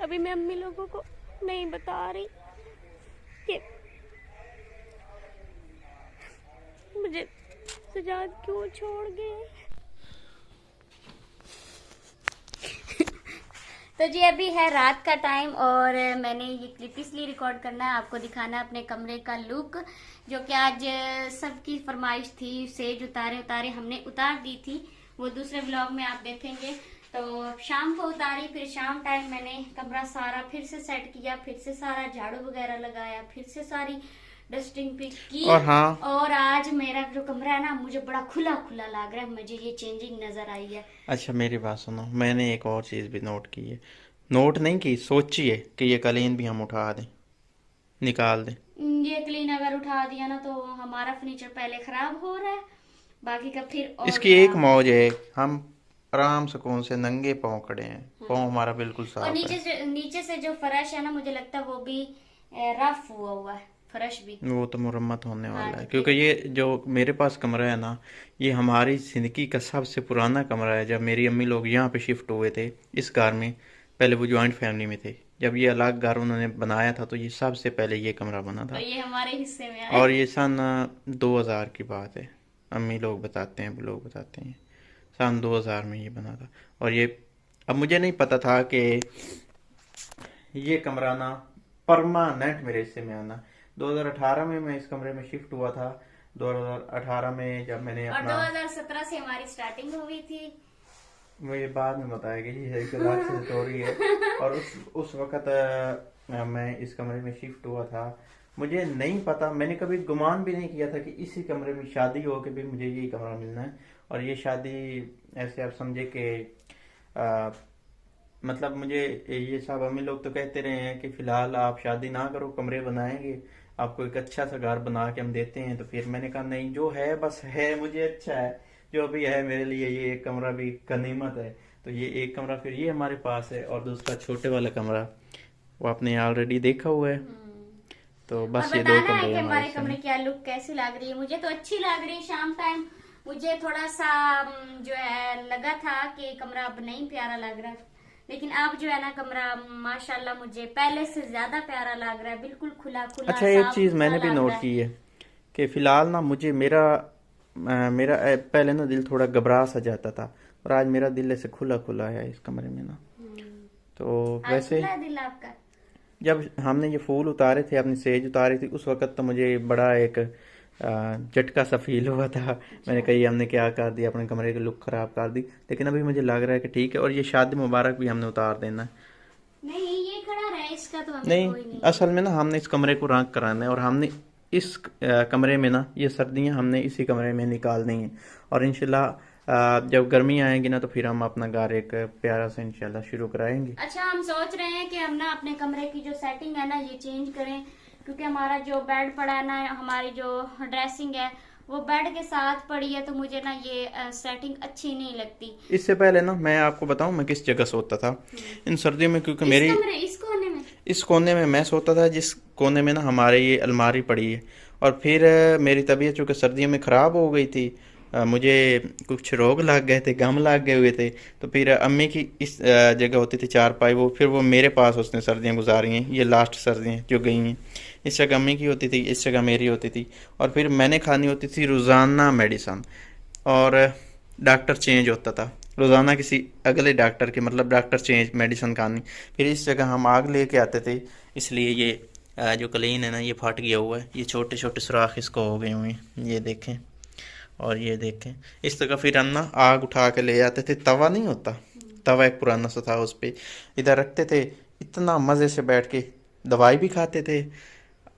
अभी मैं अम्मी लोगों को नहीं बता रही कि मुझे सजाद क्यों छोड़ गए। तो जी अभी है रात का टाइम और मैंने ये क्लिप इसलिए रिकॉर्ड करना है, आपको दिखाना है अपने कमरे का लुक, जो कि आज सबकी फरमाइश थी। सेज उतारे हमने उतार दी थी, वो दूसरे व्लॉग में आप देखेंगे। तो शाम को उतारी, फिर शाम टाइम मैंने कमरा सारा फिर से सेट किया, फिर से सारा झाड़ू वगैरह लगाया, फिर से सारी डस्टिंग भी की। और हाँ, और आज मेरा जो कमरा है ना, मुझे बड़ा खुला खुला लग रहा है, मुझे ये चेंजिंग नजर आई है। अच्छा मेरी बात सुनो, मैंने एक और चीज़ भी नोट की है। नोट नहीं की, सोची है कि ये कालीन भी हम उठा दें, निकाल दें। ये क्लीन अगर उठा दिया ना तो हमारा फर्नीचर पहले खराब हो रहा है, बाकी का फिर और इसकी एक खराब हो। मौज है, हम आराम सुकून से नंगे पाँव खड़े हैं, पाँव हाँ। हमारा बिल्कुल और साफ है। नीचे से जो फर्श है ना, मुझे लगता है वो भी रफ हुआ है फर्श भी। वो तो मुरम्मत होने हाँ वाला है, कि क्योंकि ये जो मेरे पास कमरा है ना, ये हमारी ज़िंदगी का सबसे पुराना कमरा है। जब मेरी अम्मी लोग यहाँ पे शिफ्ट हुए थे इस घर में, पहले वो जॉइंट फैमिली में थे, जब ये अलग घर उन्होंने बनाया था तो ये सबसे पहले ये कमरा बना और था। ये हमारे हिस्से में आया। और ये सन 2000 की बात है, अम्मी लोग बताते हैं, लोग बताते हैं सन 2000 में ये बना था। और ये, अब मुझे नहीं पता था कि ये कमरा ना परमानेंट मेरे हिस्से में आना। 2018 में मैं इस कमरे में शिफ्ट हुआ था। 2018 में जब मैंने और अपना, 2017 से हमारी स्टार्टिंग हुई थी। वो ये बाद में बताया कि ये एक अलग से स्टोरी है। और उस वक्त मैं इस कमरे में शिफ्ट हुआ था। मुझे नहीं पता, मैंने कभी गुमान भी नहीं किया था कि इसी कमरे में शादी हो के भी मुझे यही कमरा मिलना है। और ये शादी ऐसे आप समझे कि मतलब मुझे, ये सब अम्मी लोग तो कहते रहे हैं कि फिलहाल आप शादी ना करो, कमरे बनाएंगे आपको, एक अच्छा सा घर बना के हम देते हैं। तो फिर मैंने कहा नहीं, जो है बस है, मुझे अच्छा है जो भी है मेरे लिए। ये एक कमरा भी गनीमत है। तो ये एक कमरा फिर ये हमारे पास है, और दूसरा छोटे वाला कमरा वो आपने ऑलरेडी देखा हुआ है। तो और बस ये दो बताना है कमरे कि हमारे हमारे हिस्से कमरे में। की लुक कैसी लग रही है। मुझे तो अच्छी लग रही है। शाम टाइम मुझे थोड़ा सा जो है लगा था कि कमरा अब नहीं प्यारा लग रहा है, लेकिन अब जो है ना कमरा माशाल्लाह मुझे पहले से ज्यादा प्यारा लग रहा है। बिल्कुल खुला खुला अच्छा एक साफ चीज़ सुथरा मैंने भी लग रहा नोट है। की है कि फ़िलहाल ना मुझे पहले ना दिल थोड़ा घबरा सा जाता था, और आज मेरा दिल ऐसे खुला खुला है इस कमरे में ना। तो आज वैसे खुला है दिल आपका। जब हमने ये फूल उतारे थे, अपनी सेज उतारी थी, उस वक्त तो मुझे बड़ा एक झटका सा फील हुआ था। मैंने अच्छा। कही हमने क्या कर दिया, अपने कमरे की लुक ख़राब कर दी। लेकिन अभी मुझे लग रहा है कि ठीक है। और ये शादी मुबारक भी हमने उतार देना है। नहीं ये खड़ा रहे, इसका तो हमें नहीं, कोई नहीं है। असल में ना हमने इस कमरे को रंग कराना है, और हमने इस कमरे में ना ये सर्दियां हमने इसी कमरे में निकालनी है। और इंशाल्लाह जब गर्मी आएंगी ना तो फिर हम अपना घर एक प्यारा सा इंशाल्लाह शुरू कराएंगे। अच्छा हम सोच रहे हैं कि हम ना अपने कमरे की जो सेटिंग है ना ये चेंज करें, क्योंकि हमारा जो बेड पड़ा है ना, हमारी जो ड्रेसिंग है वो बेड के साथ पड़ी है, तो मुझे ना ये सेटिंग अच्छी नहीं लगती। इससे पहले ना मैं आपको बताऊं मैं किस जगह सोता था इन सर्दियों में, क्योंकि इस मेरी कमरे इस कोने में। इस कोने में मैं सोता था, जिस कोने में ना हमारे ये अलमारी पड़ी है। और फिर मेरी तबीयत चूँकि सर्दियों में ख़राब हो गई थी, मुझे कुछ रोग लग गए थे, गम लग गए हुए थे। तो फिर अम्मी की इस जगह होती थी चारपाई, वो फिर वो मेरे पास उसने सर्दियाँ गुजारी हैं, ये लास्ट सर्दियाँ जो गई हैं। इस जगह अम्मी की होती थी, इस जगह मेरी होती थी। और फिर मैंने खानी होती थी रोज़ाना मेडिसन, और डॉक्टर चेंज होता था रोज़ाना किसी अगले डॉक्टर के, मतलब डॉक्टर चेंज मेडिसिन खानी। फिर इस जगह हम आग लेके आते थे, इसलिए ये जो क्लीन है ना ये फट गया हुआ है, ये छोटे छोटे सुराख इसको हो गए हुए हैं, ये देखें और ये देखें। इस जगह फिर हम ना आग उठा के ले आते थे, तवा नहीं होता, तवा एक पुराना सा था, उस पर इधर रखते थे, इतना मज़े से बैठ के दवाई भी खाते थे,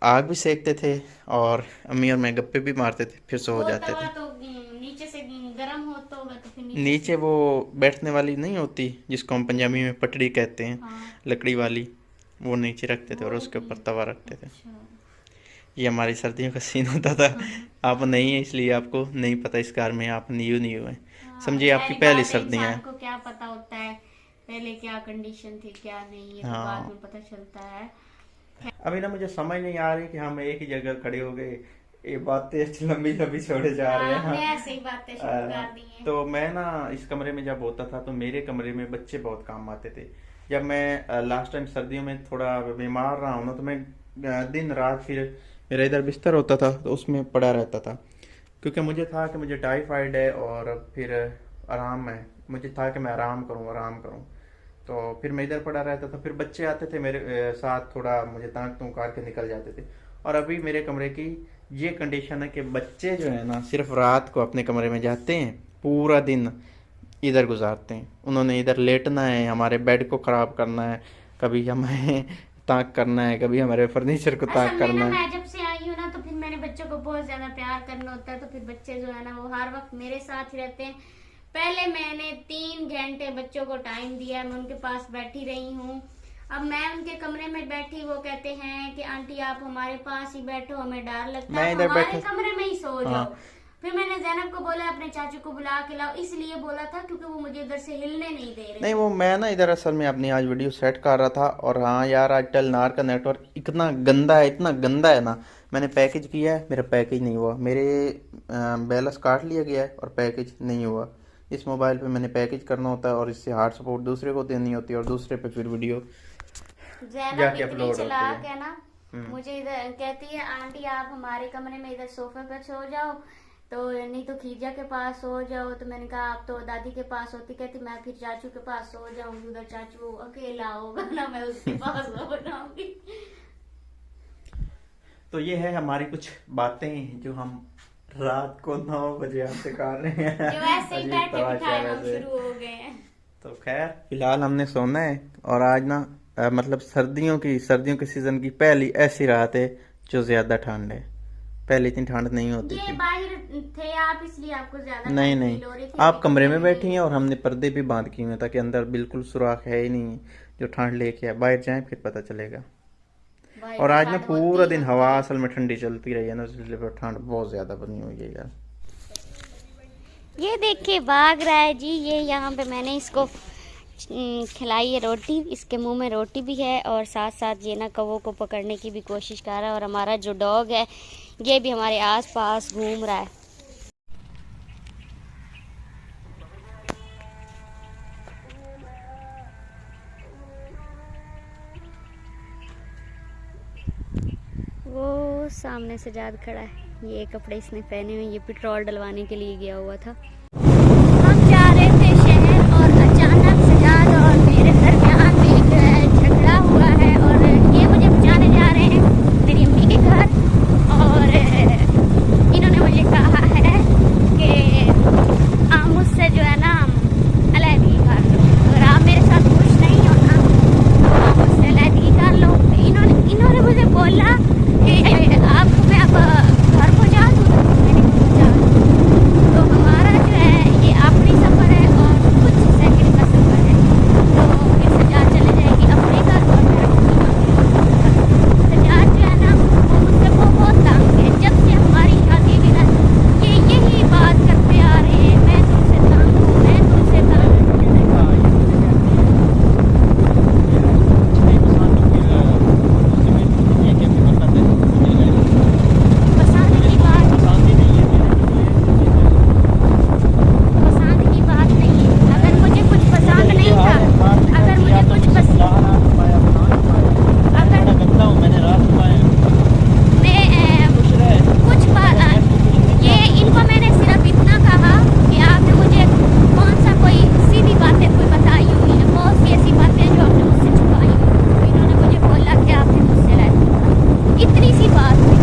आग भी सेकते थे, और अम्मी और मैं गप्पे भी मारते थे, फिर सो वो जाते तवा थे। तो नीचे से गर्म होता होगा, तो फिर नीचे से। नीचे वो बैठने वाली नहीं होती जिसको हम पंजाबी में पटड़ी कहते हैं, हाँ लकड़ी वाली, वो नीचे रखते थे और वो उसके थी। ऊपर तवा रखते थे। अच्छा। ये हमारी सर्दियों का सीन होता था। हाँ आप नहीं है इसलिए आपको नहीं पता, इस कार में आप न्यू न्यू है, हाँ, समझिए आपकी पहली पहली बात है, सर्दियाँ इंसान हैं। को क्या पता होता है पहले क्या कंडीशन थी क्या नहीं, ये तो बाद हाँ, में पता चलता है। अभी ना मुझे समझ नहीं आ रही कि हम एक ही जगह खड़े हो गए, ये बातें लंबी लंबी छोड़े जा हाँ रहे हैं। हमने ऐसे ही बातें शुरू कर दी हैं। तो मैं ना इस कमरे में जब होता था तो मेरे कमरे में बच्चे बहुत काम आते थे। जब मैं लास्ट टाइम सर्दियों में थोड़ा बीमार रहा हूँ ना, तो मैं दिन रात फिर मेरा इधर बिस्तर होता था तो उसमें पड़ा रहता था, क्योंकि मुझे था कि मुझे टाइफाइड है और फिर आराम है, मुझे था कि मैं आराम करूँ आराम करूँ। तो फिर मैं इधर पड़ा रहता था, फिर बच्चे आते थे मेरे साथ, थोड़ा मुझे ताक तूक करके निकल जाते थे। और अभी मेरे कमरे की ये कंडीशन है कि बच्चे जो है ना सिर्फ रात को अपने कमरे में जाते हैं, पूरा दिन इधर गुजारते हैं। उन्होंने इधर लेटना है, हमारे बेड को ख़राब करना है, कभी हमें ताक करना है, कभी हमारे फर्नीचर को असल ताक में ना करना है। मैं जब से आई हूँ ना, तो फिर मैंने बच्चों को बहुत ज्यादा प्यार करना होता है, तो फिर बच्चे जो है ना वो हर वक्त मेरे साथ ही रहते हैं। पहले मैंने 3 घंटे बच्चों को टाइम दिया, मैं उनके पास बैठी रही हूँ। अब मैं उनके कमरे में बैठी, वो कहते हैं कि आंटी आप हमारे पास ही बैठो, हमें डर लगता है, मैं आप इधर हमारे बैठा, कमरे में ही सो जाओ। हाँ। फिर मैंने जैनब को बोला अपने चाचू को बुला के लाओ, इसलिए बोला था क्योंकि वो मुझे इधर से हिलने नहीं दे रहे नहीं, थे। वो मैं ना इधर असल में अपनी आज वीडियो सेट कर रहा था, और हाँ यार आज टेलनार का नेटवर्क इतना गंदा है, इतना गंदा है ना। मैंने पैकेज किया है, मेरा पैकेज नहीं हुआ, मेरे बैलेंस काट लिया गया है और पैकेज नहीं हुआ। इस मोबाइल पे मैंने पैकेज करना होता है और इससे हार्ड सपोर्ट दूसरे को देनी होती है, और दूसरे पे फिर वीडियो जैनब जाके इतनी अपलोड होती चालाक है। है ना, मुझे इधर कहती है आंटी आप हमारे कमरे में इधर सोफे पे सो जाओ, तो नहीं तो खीजा के पास सो जाओ। तो मैंने कहा आप तो दादी के पास होती, कहती मैं फिर चाचू के पास सो जाऊंगी, उधर चाचू अकेला होगा ना, मैं उसके पास सो जाऊंगी। तो ये है हमारी कुछ बातें जो हम रात को 9 बजे आपसे कर रहे हैं। जो ऐसे ही अजीब बैठे तमाशा बिठाए हम वैसे। शुरू हो गए हैं। तो खैर फिलहाल हमने सोना है, और आज ना मतलब सर्दियों के सीजन की पहली ऐसी रात है जो ज्यादा ठंड है। पहले इतनी ठंड नहीं होती ये थी। बाहर थे आप, इसलिए आपको ज्यादा नहीं ठंड नहीं, फील हो रही थी, आप अभी कमरे कमरे में में बैठी नहीं हैं है। और हमने पर्दे भी बांध किए हुए हैं ताकि अंदर बिल्कुल सुराख है ही नहीं, जो ठंड लेके आए। बाहर जाएं फिर पता चलेगा। बाहर और तो आज ना ठंड पूरा होती दिन होती हवा है। असल में ठंडी चलती रही है ना, इसलिए फिर ठंड बहुत ज्यादा बनी हुई है यार। ये देखिए भाग रहा है जी, ये यहाँ पे मैंने इसको खिलाई है रोटी, इसके मुंह में रोटी भी है, और साथ साथ ये ना कौवों को पकड़ने की भी कोशिश कर रहा है। और हमारा जो डॉग है ये भी हमारे आसपास घूम रहा है। वो सामने सजाद खड़ा है, ये कपड़े इसने पहने हुए, ये पेट्रोल डलवाने के लिए गया हुआ था। हम जा रहे थे शहर और अचानक सजाद और मेरे दरमियान में जो है झगड़ा हुआ है, और ये मुझे बचाने जा रहे हैं मेरी अम्मी के घर। और इन्होंने मुझे कहा है कि आप मुझसे जो है ना अलहदगी कर लो, अगर आप मेरे साथ खुश नहीं हो ना तो आप मुझसे अलहदगी कर लो। इन्होंने मुझे बोला कि आपको मैं अब घर पहुँचा दूँ, तो मैंने पहुँचा दूँ। तो हमारा जो है ये आखिरी सफ़र है और कुछ सेकंड का सफ़र है, तो फिर सजाद चले जाएगी अपने घर और मैं सजाद जो है ना वो मुझसे बहुत तंग है। जब से हमारी शादी की ना ये यही बात करते आ रहे हैं, मैं तुमसे तंग हूँ, मैं तुमसे तंग हूँ। पसंद की बात पसंद की बात नहीं है। अगर मुझे कुछ पसंद नहीं था, अगर मुझे कुछ पसंद, अगर मैं कुछ ये इनको मैंने सिर्फ इतना कहा कि आपने मुझे कौन सा कोई सीधी बातें कोई बताई हुई है, बहुत सी ऐसी बातें जो आपने मुझसे छुपाई हुई हैं। तो इन्होंने मुझे बोला कि आपने मुझसे लड़ी, इतनी सी बात हुई।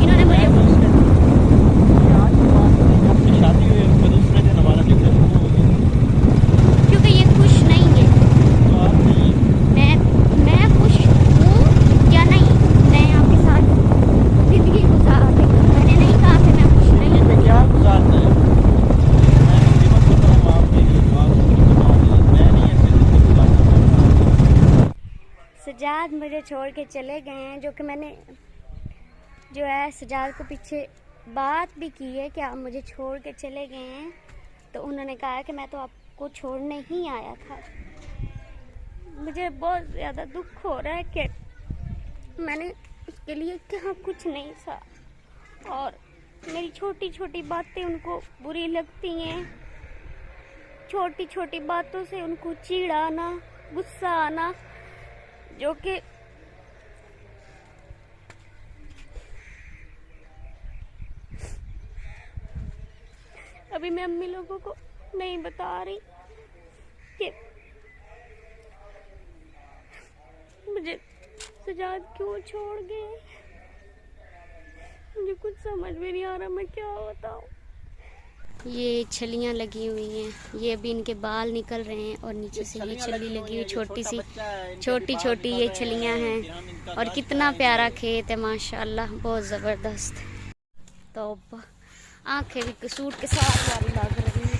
इन्होंने मुझे क्योंकि ये खुश नहीं है। मैं खुश हूँ या नहीं, मैं आपके साथ जिंदगी गुजार रही हूँ। मैंने नहीं कहा कि मैं खुश नहीं हूँ। सजाद मुझे छोड़ के चले गए हैं, जो कि मैंने जो है सजाद को पीछे बात भी की है कि आप मुझे छोड़ के चले गए हैं, तो उन्होंने कहा कि मैं तो आपको छोड़ने ही आया था। मुझे बहुत ज़्यादा दुख हो रहा है कि मैंने उसके लिए क्या कुछ नहीं सा, और मेरी छोटी छोटी बातें उनको बुरी लगती हैं। छोटी छोटी बातों से उनको चिढ़ाना गुस्सा आना, जो कि अभी मैं अम्मी लोगों को नहीं बता रही कि मुझे सजाद क्यों छोड़ गए। मुझे कुछ समझ में नहीं आ रहा मैं क्या बताऊं। ये छलियां लगी हुई हैं, ये अभी इनके बाल निकल रहे हैं और नीचे से ये छली लगी हुई छोटी सी, छोटी छोटी ये छलियां हैं। और कितना प्यारा खेत है माशाल्लाह, बहुत ज़बरदस्त। तो आंखें भी सूट के साथ वाली लग रही हैं।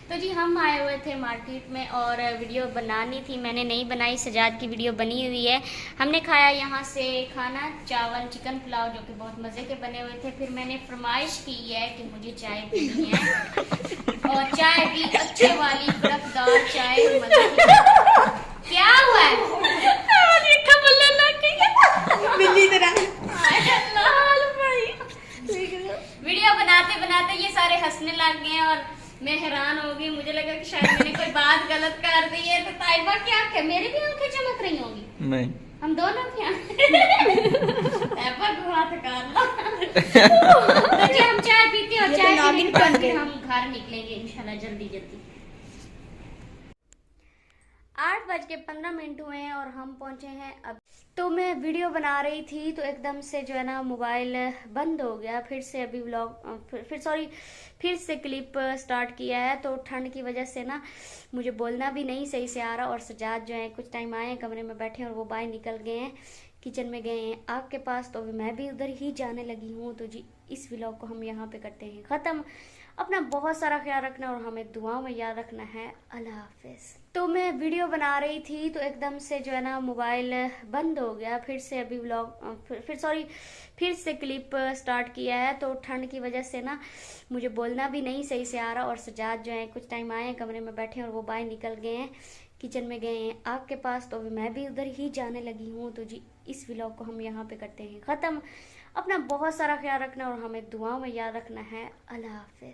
तो जी हम आए हुए थे मार्केट में और वीडियो बनानी थी, मैंने नहीं बनाई, सजाद की वीडियो बनी हुई है। हमने खाया यहाँ से खाना, चावल चिकन पुलाव जो कि बहुत मज़े के बने हुए थे। फिर मैंने फरमाइश की है कि मुझे चाय पीनी है और चाय भी अच्छे वाली कड़कदार चाय, मज़े की। क्या हुआ है? वीडियो बनाते बनाते ये सारे हंसने लग गए और मैं हैरान हो गई। मुझे लगा कि शायद मैंने कोई बात गलत कर दी है। तो ताइबा की आंखें, मेरी भी आंखें चमक रही होंगी? नहीं, हम दोनों की आंखें घुमा कर लो। तो जी हम चाय पीते और चाय पीने के बाद फिर हम घर निकलेंगे इंशाल्लाह जल्दी जल्दी। 8:15 हुए हैं और हम पहुंचे हैं अब। तो मैं वीडियो बना रही थी तो एकदम से जो है ना मोबाइल बंद हो गया। फिर से अभी व्लॉग फिर से क्लिप स्टार्ट किया है। तो ठंड की वजह से ना मुझे बोलना भी नहीं सही से आ रहा। और सजाद जो है कुछ टाइम आए हैं, कमरे में बैठे हैं और वो बाहर निकल गए हैं, किचन में गए हैं आग के पास। तो मैं भी उधर ही जाने लगी हूँ। तो जी इस व्लॉग को हम यहाँ पे करते हैं ख़त्म। अपना बहुत सारा ख्याल रखना और हमें दुआओं में याद रखना है। अल्लाह हाफिज़। तो मैं वीडियो बना रही थी तो एकदम से जो है ना मोबाइल बंद हो गया। फिर से अभी फिर से क्लिप स्टार्ट किया है। तो ठंड की वजह से ना मुझे बोलना भी नहीं सही से आ रहा। और सजाद जो है कुछ टाइम आए हैं, कमरे में बैठे हैं और वो बाहर निकल गए हैं, किचन में गए हैं आग के पास। तो मैं भी उधर ही जाने लगी हूँ। तो जी इस व्लॉग को हम यहाँ पे करते हैं ख़त्म। अपना बहुत सारा ख्याल रखना और हमें दुआओं में याद रखना है। अल्लाह हाफिज़।